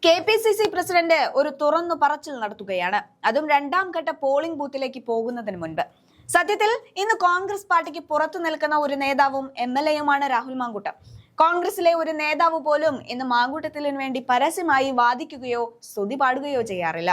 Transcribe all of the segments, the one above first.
KPCC president ഒരു തുറന്നു പറച്ചിൽ നടത്തുകയാണ്. അതും രണ്ടാം ഘട്ട പോളിംഗ് ബൂത്തിലേക്ക് പോകുന്നതിന് മുൻപ്. സത്യത്തിൽ ഇന്ന് കോൺഗ്രസ് പാർട്ടിക്ക് പുറത്തു നിൽക്കുന്ന ഒരു നേതാവും MLAയുമാണ് രാഹുൽ മാങ്കൂട്ടം. കോൺഗ്രസിലെ ഒരു നേതാവ് പോലും ഇന്ന് മാങ്കൂട്ടത്തിന് വേണ്ടി പരസ്യമായി വാദിക്കുകയോ സ്തുതി പാടുകയോ ചെയ്യാറില്ല.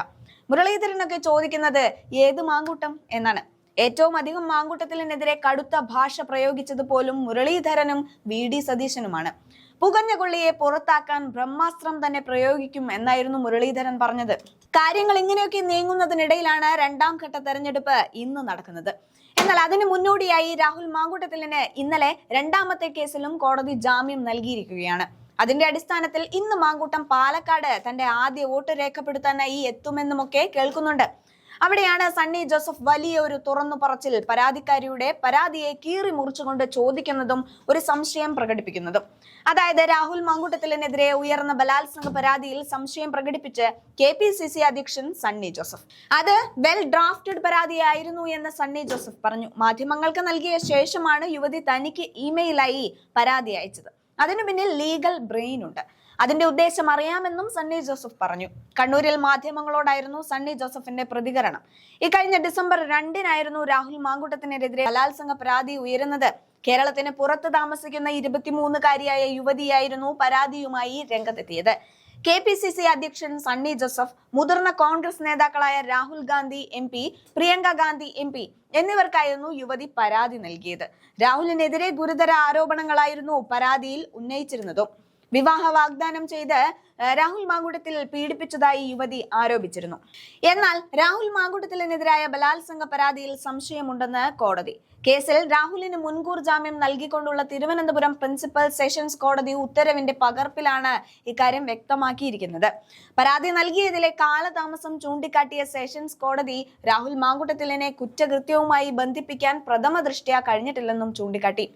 മുരളീധരനൊക്കെ ചോദിക്കുന്നത് ഏത് മാങ്കൂട്ടം എന്നാണ്. ഏറ്റവും അധികം മാങ്കൂട്ടത്തിനെതിരെ കടുത്ത ഭാഷ പ്രയോഗിച്ചത് പോലും മുരളീധരനും VD സതീശനുമാണ്. പുകഞ്ഞ കൊള്ളിയെ പുറത്താക്കാൻ ബ്രഹ്മാസ്ത്രം തന്നെ പ്രയോഗിക്കും എന്നായിരുന്നു മുരളീധരൻ പറഞ്ഞത്. കാര്യങ്ങൾ ഇങ്ങനെയൊക്കെ നീങ്ങുന്നതിനിടയിലാണ് രണ്ടാം ഘട്ട തെരഞ്ഞെടുപ്പ് ഇന്ന് നടക്കുന്നത്. എന്നാൽ അതിന് മുന്നോടിയായി രാഹുൽ മാങ്കൂട്ടത്തിലിന് ഇന്നലെ രണ്ടാമത്തെ കേസിലും കോടതി ജാമ്യം നൽകിയിരിക്കുകയാണ്. അതിന്റെ അടിസ്ഥാനത്തിൽ ഇന്ന് മാങ്കൂട്ടം പാലക്കാട് തന്റെ ആദ്യ വോട്ട് രേഖപ്പെടുത്താനായി എത്തുമെന്നുമൊക്കെ കേൾക്കുന്നുണ്ട്. അവിടെയാണ് സണ്ണി ജോസഫ് വലിയ ഒരു തുറന്നു പറച്ചിൽ പരാതിക്കാരിയുടെ പരാതിയെ കീറി മുറിച്ചുകൊണ്ട് ചോദിക്കുന്നതും ഒരു സംശയം പ്രകടിപ്പിക്കുന്നതും. അതായത് രാഹുൽ മാങ്കൂട്ടത്തിനെതിരെ ഉയർന്ന ബലാത്സംഗ പരാതിയിൽ സംശയം പ്രകടിപ്പിച്ച് KPCC അധ്യക്ഷൻ സണ്ണി ജോസഫ്. അത് വെൽ ഡ്രാഫ്റ്റഡ് പരാതിയായിരുന്നു എന്ന് സണ്ണി ജോസഫ് പറഞ്ഞു. മാധ്യമങ്ങൾക്ക് നൽകിയ ശേഷമാണ് യുവതി തനിക്ക് ഇമെയിലായി പരാതി അയച്ചത്. അതിനു പിന്നിൽ ലീഗൽ ബ്രെയിൻ ഉണ്ട്. അതിന്റെ ഉദ്ദേശം അറിയാമെന്നും സണ്ണി ജോസഫ് പറഞ്ഞു. കണ്ണൂരിൽ മാധ്യമങ്ങളോടായിരുന്നു സണ്ണി ജോസഫിന്റെ പ്രതികരണം. ഇക്കഴിഞ്ഞ ഡിസംബർ 2-നായിരുന്നു രാഹുൽ മാങ്കൂട്ടത്തിനെതിരെ ബലാത്സംഗ പരാതി ഉയരുന്നത്. കേരളത്തിന് പുറത്ത് താമസിക്കുന്ന 23-കാരിയായ യുവതിയായിരുന്നു പരാതിയുമായി രംഗത്തെത്തിയത്. KPCC അധ്യക്ഷൻ സണ്ണി ജോസഫ്, മുതിർന്ന കോൺഗ്രസ് നേതാക്കളായ രാഹുൽ ഗാന്ധി MP, പ്രിയങ്ക ഗാന്ധി MP എന്നിവർക്കായിരുന്നു യുവതി പരാതി നൽകിയത്. രാഹുലിനെതിരെ ഗുരുതര ആരോപണങ്ങളായിരുന്നു പരാതിയിൽ ഉന്നയിച്ചിരുന്നതും. വിവാഹ വാഗ്ദാനം ചെയ്ത് രാഹുൽ മാങ്കൂട്ടത്തിൽ പീഡിപ്പിച്ചതായി യുവതി ആരോപിച്ചിരുന്നു. എന്നാൽ രാഹുൽ മാങ്കൂട്ടത്തിനെതിരായ ബലാത്സംഗ പരാതിയിൽ സംശയമുണ്ടെന്ന് കോടതി. കേസിൽ രാഹുലിന് മുൻകൂർ ജാമ്യം നൽകിക്കൊണ്ടുള്ള തിരുവനന്തപുരം പ്രിൻസിപ്പൽ സെഷൻസ് കോടതി ഉത്തരവിന്റെ പകർപ്പിലാണ് ഇക്കാര്യം വ്യക്തമാക്കിയിരിക്കുന്നത്. പരാതി നൽകിയതിലെ കാലതാമസം ചൂണ്ടിക്കാട്ടിയ സെഷൻസ് കോടതി രാഹുൽ മാങ്കൂട്ടത്തിലിനെ കുറ്റകൃത്യവുമായി ബന്ധിപ്പിക്കാൻ പ്രഥമ ദൃഷ്ട്യാ കഴിഞ്ഞിട്ടില്ലെന്നും ചൂണ്ടിക്കാട്ടി.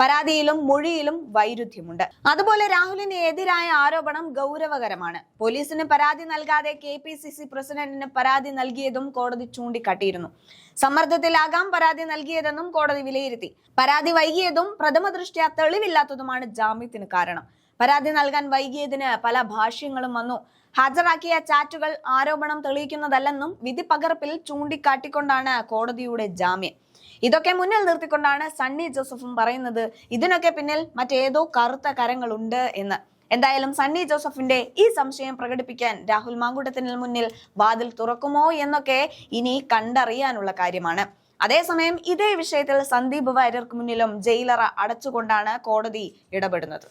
പരാതിയിലും മൊഴിയിലും വൈരുദ്ധ്യമുണ്ട്. അതുപോലെ രാഹുലിന് എതിരായ ആരോപണം ഗൗരവകരമാണ്. പോലീസിന് പരാതി നൽകാതെ KPCC പ്രസിഡന്റിന് പരാതി നൽകിയതും കോടതി ചൂണ്ടിക്കാട്ടിയിരുന്നു. സമ്മർദ്ദത്തിലാകാം പരാതി നൽകിയതെന്നും കോടതി വിലയിരുത്തി. പരാതി വൈകിയതും പ്രഥമ ദൃഷ്ട്യാ തെളിവില്ലാത്തതുമാണ് ജാമ്യത്തിന് കാരണം. പരാതി നൽകാൻ വൈകിയതിന് പല ഭാഷ്യങ്ങളും വന്നു. ഹാജരാക്കിയ ചാറ്റുകൾ ആരോപണം തെളിയിക്കുന്നതല്ലെന്നും വിധി പകർപ്പിൽ ചൂണ്ടിക്കാട്ടിക്കൊണ്ടാണ് കോടതിയുടെ ജാമ്യം. ഇതൊക്കെ മുന്നിൽ നിർത്തിക്കൊണ്ടാണ് സണ്ണി ജോസഫും പറയുന്നത് ഇതിനൊക്കെ പിന്നിൽ മറ്റേതോ കറുത്ത കരങ്ങളുണ്ട് എന്ന്. എന്തായാലും സണ്ണി ജോസഫിന്റെ ഈ സംശയം പ്രകടിപ്പിക്കാൻ രാഹുൽ മാങ്കൂട്ടത്തിന് മുന്നിൽ വാതിൽ തുറക്കുമോ എന്നൊക്കെ ഇനി കണ്ടറിയാനുള്ള കാര്യമാണ്. അതേസമയം ഇതേ വിഷയത്തിൽ സന്ദീപ് വാര്യർക്ക് മുന്നിലും ജയിലറ അടച്ചുകൊണ്ടാണ് കോടതി ഇടപെടുന്നത്.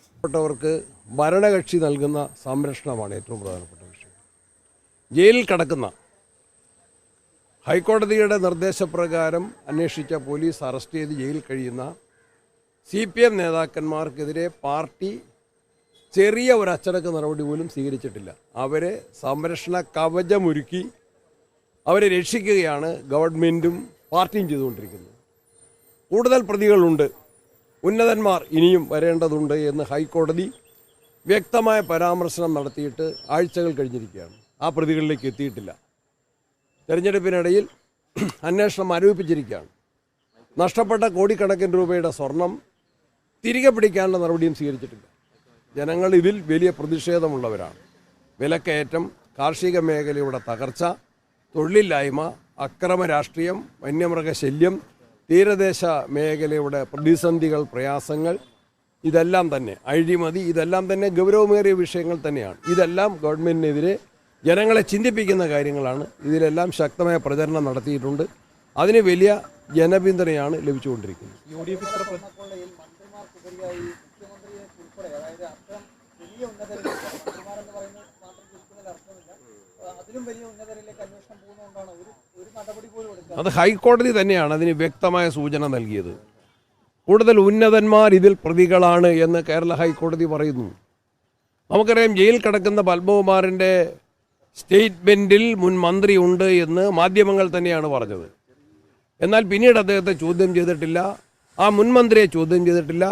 ഭരണകക്ഷി നൽകുന്ന സംരക്ഷണമാണ് ഏറ്റവും പ്രധാനപ്പെട്ട വിഷയം. ജയിലിൽ കിടക്കുന്ന ഹൈക്കോടതിയുടെ നിർദ്ദേശപ്രകാരം അന്വേഷിച്ച പോലീസ് അറസ്റ്റ് ചെയ്ത് ജയിലിൽ കഴിയുന്ന CPM നേതാക്കന്മാർക്കെതിരെ പാർട്ടി ചെറിയ ഒരു അച്ചടക്ക നടപടി പോലും സ്വീകരിച്ചിട്ടില്ല. അവരെ സംരക്ഷണ കവചമൊരുക്കി അവരെ രക്ഷിക്കുകയാണ് ഗവൺമെൻറ്റും പാർട്ടിയും ചെയ്തുകൊണ്ടിരിക്കുന്നത്. കൂടുതൽ പ്രതികളുണ്ട്, ഉന്നതന്മാർ ഇനിയും വരേണ്ടതുണ്ട് എന്ന് ഹൈക്കോടതി വ്യക്തമായ പരാമർശനം നടത്തിയിട്ട് ആഴ്ചകൾ കഴിഞ്ഞിരിക്കുകയാണ്. ആ പ്രതികളിലേക്ക് എത്തിയിട്ടില്ല. തെരഞ്ഞെടുപ്പിനിടയിൽ അന്വേഷണം മരവിപ്പിച്ചിരിക്കുകയാണ്. നഷ്ടപ്പെട്ട കോടിക്കണക്കിന് രൂപയുടെ സ്വർണം തിരികെ പിടിക്കാനുള്ള നടപടിയും സ്വീകരിച്ചിട്ടില്ല. ജനങ്ങൾ ഇതിൽ വലിയ പ്രതിഷേധമുള്ളവരാണ്. വിലക്കയറ്റം, കാർഷിക മേഖലയുടെ തകർച്ച, തൊഴിലില്ലായ്മ, അക്രമ രാഷ്ട്രീയം, വന്യമൃഗശല്യം, തീരദേശ മേഖലയുടെ പ്രതിസന്ധികൾ, പ്രയാസങ്ങൾ, ഇതെല്ലാം തന്നെ അഴിമതി, ഇതെല്ലാം തന്നെ ഗൗരവമേറിയ വിഷയങ്ങൾ തന്നെയാണ്. ഇതെല്ലാം ഗവൺമെൻറ്റിനെതിരെ ജനങ്ങളെ ചിന്തിപ്പിക്കുന്ന കാര്യങ്ങളാണ്. ഇതിലെല്ലാം ശക്തമായ പ്രചരണം നടത്തിയിട്ടുണ്ട്. അതിന് വലിയ ജനപിന്തുണയാണ് ലഭിച്ചുകൊണ്ടിരിക്കുന്നത്. അത് ഹൈക്കോടതി തന്നെയാണ് അതിന് വ്യക്തമായ സൂചന നൽകിയത്. കൂടുതൽ ഉന്നതന്മാർ ഇതിൽ പ്രതികളാണ് എന്ന് കേരള ഹൈക്കോടതി പറയുന്നു. നമുക്കറിയാം, ജയിൽ കിടക്കുന്ന പത്മകുമാറിൻ്റെ സ്റ്റേറ്റ്മെൻറ്റിൽ മുൻ മന്ത്രി ഉണ്ട് എന്ന് മാധ്യമങ്ങൾ തന്നെയാണ് പറഞ്ഞത്. എന്നാൽ പിന്നീട് അദ്ദേഹത്തെ ചോദ്യം ചെയ്തിട്ടില്ല, ആ മുൻ മന്ത്രിയെ ചോദ്യം ചെയ്തിട്ടില്ല.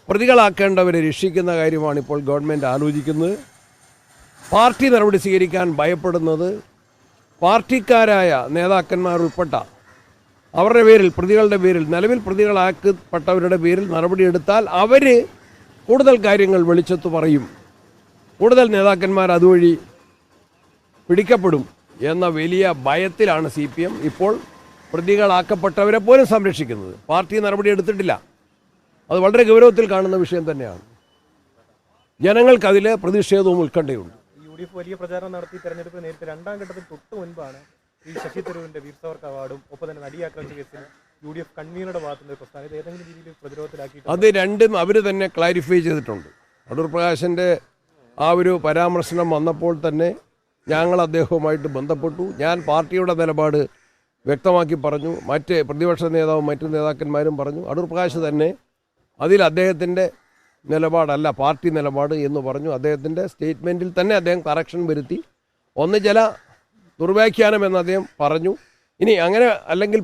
പ്രതികളാക്കേണ്ടവരെ രക്ഷിക്കുന്ന കാര്യമാണ് ഇപ്പോൾ ഗവൺമെൻറ് ആലോചിക്കുന്നത്. പാർട്ടി നടപടി സ്വീകരിക്കാൻ ഭയപ്പെടുന്നത് പാർട്ടിക്കാരായ നേതാക്കന്മാർ ഉൾപ്പെട്ട അവരുടെ പേരിൽ, പ്രതികളുടെ പേരിൽ, നിലവിൽ പ്രതികളാക്കപ്പെട്ടവരുടെ പേരിൽ നടപടിയെടുത്താൽ അവർ കൂടുതൽ കാര്യങ്ങൾ വെളിച്ചത്ത് പറയും. കൂടുതൽ നേതാക്കന്മാർ അതുവഴി പിടിക്കപ്പെടും എന്ന വലിയ ഭയത്തിലാണ് CPM ഇപ്പോൾ പ്രതികളാക്കപ്പെട്ടവരെ പോലും സംരക്ഷിക്കുന്നത്. പാർട്ടി നടപടി എടുത്തിട്ടില്ല. അത് വളരെ ഗൗരവത്തിൽ കാണുന്ന വിഷയം തന്നെയാണ്. ജനങ്ങൾക്കതിൽ പ്രതിഷേധവും ഉത്കണ്ഠയുണ്ട്. UDF വലിയ പ്രചാരണം നടത്തി തെരഞ്ഞെടുപ്പ് നേരിട്ട് രണ്ടാം ഘട്ടത്തിൽ തൊട്ട് മുൻപാണ് ഈ ശശി തരൂരിന്റെ വീർ സവർക്കർ അവാർഡും ഒപ്പം തന്നെ നടിയാക്രമിച്ച കേസിൽ UDF കൺവീനറുടെ ഭാഗത്തുനിന്ന് പ്രസ്ഥാനം ഇത് ഏതെങ്കിലും രീതിയിൽ പ്രതിരോധത്തിലാക്കി അത് രണ്ടും അവർ തന്നെ ക്ലാരിഫൈ ചെയ്തിട്ടുണ്ട്. അടൂർ പ്രകാശിൻ്റെ ആ ഒരു പരാമർശനം വന്നപ്പോൾ തന്നെ ഞങ്ങൾ അദ്ദേഹവുമായിട്ട് ബന്ധപ്പെട്ടു. ഞാൻ പാർട്ടിയുടെ നിലപാട് വ്യക്തമാക്കി പറഞ്ഞു. മറ്റ് പ്രതിപക്ഷ നേതാവും മറ്റു നേതാക്കന്മാരും പറഞ്ഞു. അടൂർ പ്രകാശ് തന്നെ അതിൽ അദ്ദേഹത്തിൻ്റെ നിലപാടല്ല പാർട്ടി നിലപാട് എന്ന് പറഞ്ഞു. അദ്ദേഹത്തിൻ്റെ സ്റ്റേറ്റ്മെൻറ്റിൽ തന്നെ അദ്ദേഹം കറക്ഷൻ വരുത്തി. ഒന്ന് ചില ദുർവ്യാഖ്യാനം എന്ന് അദ്ദേഹം പറഞ്ഞു. ഇനി അങ്ങനെ ആണെങ്കിൽ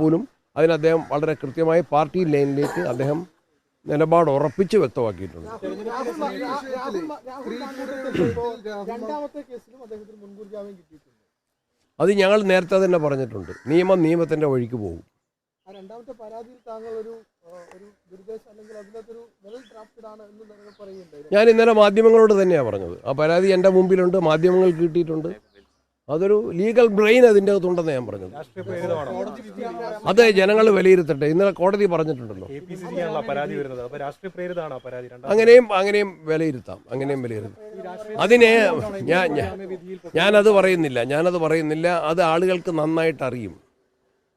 പോലും അതിന് അദ്ദേഹം വളരെ കൃത്യമായി പാർട്ടി ലൈനിലേക്ക് അദ്ദേഹം നിലപാട് ഉറപ്പിച്ച് വ്യക്തമാക്കിയിട്ടുണ്ട്. അത് ഞങ്ങൾ നേരത്തെ തന്നെ പറഞ്ഞിട്ടുണ്ട്. നിയമത്തിൻ്റെ വഴിക്ക് പോകും. ഞാൻ ഇന്നലെ മാധ്യമങ്ങളോട് തന്നെയാണ് പറഞ്ഞത്. ആ പരാതി എൻ്റെ മുമ്പിലുണ്ട്, മാധ്യമങ്ങൾ കിട്ടിയിട്ടുണ്ട്. അതൊരു ലീഗൽ ബ്രെയിൻ അതിൻ്റെ അകത്തുണ്ടെന്ന് ഞാൻ പറഞ്ഞത്. അത് ജനങ്ങൾ വിലയിരുത്തട്ടെ. ഇന്നലെ കോടതി പറഞ്ഞിട്ടുണ്ടല്ലോ. അങ്ങനെയും വിലയിരുത്താം. അതിനെ ഞാനത് പറയുന്നില്ല. അത് ആളുകൾക്ക് നന്നായിട്ട് അറിയും.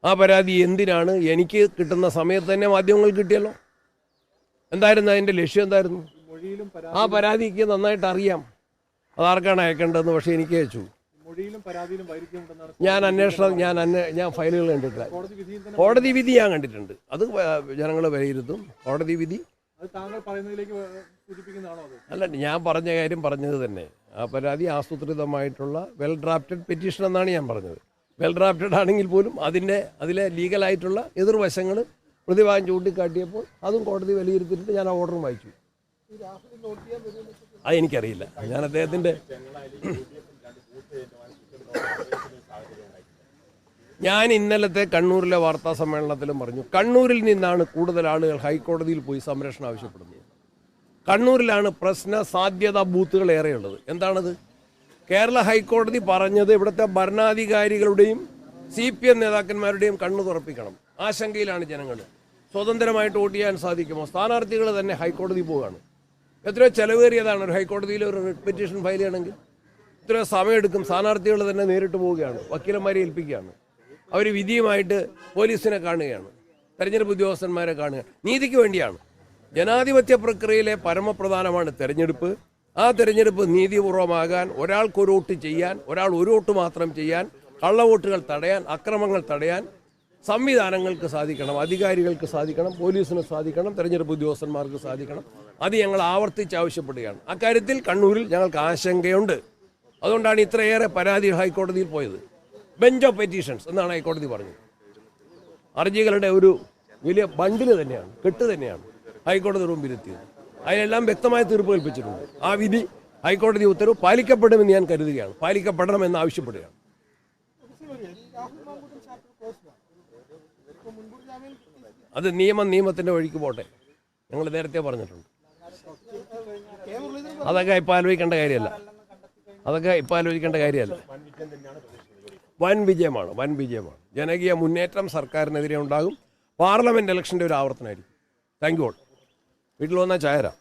ആ പരാതി എന്തിനാണ് എനിക്ക് കിട്ടുന്ന സമയത്ത് തന്നെ മാധ്യമങ്ങൾ കിട്ടിയല്ലോ. എന്തായിരുന്നു അതിൻ്റെ ലക്ഷ്യം? എന്തായിരുന്നു? ആ പരാതിക്ക് നന്നായിട്ട് അറിയാം അതാർക്കാണ് അയക്കേണ്ടതെന്ന്. പക്ഷേ എനിക്ക് അയച്ചു. ഞാൻ ഫയലുകൾ കണ്ടിട്ടില്ല. കോടതി വിധി ഞാൻ കണ്ടിട്ടുണ്ട്. അത് ജനങ്ങൾ വിലയിരുത്തും. കോടതി വിധി അല്ല, ഞാൻ പറഞ്ഞ കാര്യം പറഞ്ഞത് തന്നെ. ആ പരാതി ആസൂത്രിതമായിട്ടുള്ള വെൽ ഡ്രാഫ്റ്റഡ് പെറ്റീഷൻ എന്നാണ് ഞാൻ പറഞ്ഞത്. വെൽ ഡ്രാഫ്റ്റഡ് ആണെങ്കിൽ പോലും അതിലെ ലീഗലായിട്ടുള്ള എതിർവശങ്ങൾ പ്രതിഭാഗം ചൂണ്ടിക്കാട്ടിയപ്പോൾ അതും കോടതി വിലയിരുത്തിയിട്ട് ഞാൻ ആ ഓർഡറും വായിച്ചു. അതെനിക്കറിയില്ല. ഞാൻ അദ്ദേഹത്തിൻ്റെ ഞാൻ ഇന്നലത്തെ കണ്ണൂരിലെ വാർത്താ സമ്മേളനത്തിലും പറഞ്ഞു, കണ്ണൂരിൽ നിന്നാണ് കൂടുതൽ ആളുകൾ ഹൈക്കോടതിയിൽ പോയി സംരക്ഷണം ആവശ്യപ്പെടുന്നത്. കണ്ണൂരിലാണ് പ്രശ്ന സാധ്യത ബൂത്തുകൾ ഏറെയുള്ളത്. എന്താണത്? കേരള ഹൈക്കോടതി പറഞ്ഞത് ഇവിടുത്തെ ഭരണാധികാരികളുടെയും CPM നേതാക്കന്മാരുടെയും കണ്ണു തുറപ്പിക്കണം. ആശങ്കയിലാണ് ജനങ്ങൾ. സ്വതന്ത്രമായിട്ട് വോട്ട് ചെയ്യാൻ സാധിക്കുമോ? സ്ഥാനാർത്ഥികൾ തന്നെ ഹൈക്കോടതി പോവുകയാണ്. എത്രയോ ചെലവേറിയതാണ് ഒരു ഹൈക്കോടതിയിൽ ഒരു റിട്ട് പെറ്റീഷൻ ഫയൽ ചെയ്യണമെങ്കിൽ. എത്രയോ സമയമെടുക്കും. സ്ഥാനാർത്ഥികൾ തന്നെ നേരിട്ട് പോവുകയാണ്, വക്കീലന്മാരെ ഏൽപ്പിക്കുകയാണ്. അവർ വിധിയുമായിട്ട് പോലീസിനെ കാണുകയാണ്, തെരഞ്ഞെടുപ്പ് ഉദ്യോഗസ്ഥന്മാരെ കാണുക. നീതിക്ക് വേണ്ടിയാണ്. ജനാധിപത്യ പ്രക്രിയയിലെ പരമപ്രധാനമാണ് തെരഞ്ഞെടുപ്പ്. ആ തെരഞ്ഞെടുപ്പ് നീതിപൂർവമാകാൻ, ഒരാൾക്കൊരു വോട്ട് ചെയ്യാൻ, ഒരാൾ ഒരു വോട്ട് മാത്രം ചെയ്യാൻ, കള്ളവോട്ടുകൾ തടയാൻ, അക്രമങ്ങൾ തടയാൻ സംവിധാനങ്ങൾക്ക് സാധിക്കണം, അധികാരികൾക്ക് സാധിക്കണം, പോലീസിന് സാധിക്കണം, തെരഞ്ഞെടുപ്പ് ഉദ്യോഗസ്ഥന്മാർക്ക് സാധിക്കണം. അത് ഞങ്ങൾ ആവർത്തിച്ച് ആവശ്യപ്പെടുകയാണ്. അക്കാര്യത്തിൽ കണ്ണൂരിൽ ഞങ്ങൾക്ക് ആശങ്കയുണ്ട്. അതുകൊണ്ടാണ് ഇത്രയേറെ പരാതി ഹൈക്കോടതിയിൽ പോയത്. ബെഞ്ച് ഓഫ് പെറ്റീഷൻസ് എന്നാണ് ഹൈക്കോടതി പറഞ്ഞത്. ഹർജികളുടെ ഒരു വലിയ ബണ്ടില് തന്നെയാണ്, കെട്ട് തന്നെയാണ് ഹൈക്കോടതി മുമ്പിലെത്തിയത്. അതിലെല്ലാം വ്യക്തമായ തീർപ്പ് കൽപ്പിച്ചിട്ടുണ്ട്. ആ വിധി, ഹൈക്കോടതി ഉത്തരവ് പാലിക്കപ്പെടുമെന്ന് ഞാൻ കരുതുകയാണ്. പാലിക്കപ്പെടണമെന്ന് ആവശ്യപ്പെടുകയാണ്. അത് നിയമത്തിൻ്റെ വഴിക്ക് പോട്ടെ. ഞങ്ങൾ നേരത്തെ പറഞ്ഞിട്ടുണ്ട്. അതൊക്കെ ഇപ്പോൾ ആലോചിക്കേണ്ട കാര്യമല്ല. വൻ വിജയമാണ്. ജനകീയ മുന്നേറ്റം സർക്കാരിനെതിരെ ഉണ്ടാകും. പാർലമെൻറ്റ് ഇലക്ഷൻ്റെ ഒരു ആവർത്തനമായിരിക്കും. Thank you all. വീട്ടിൽ വന്നാൽ ചായരാ.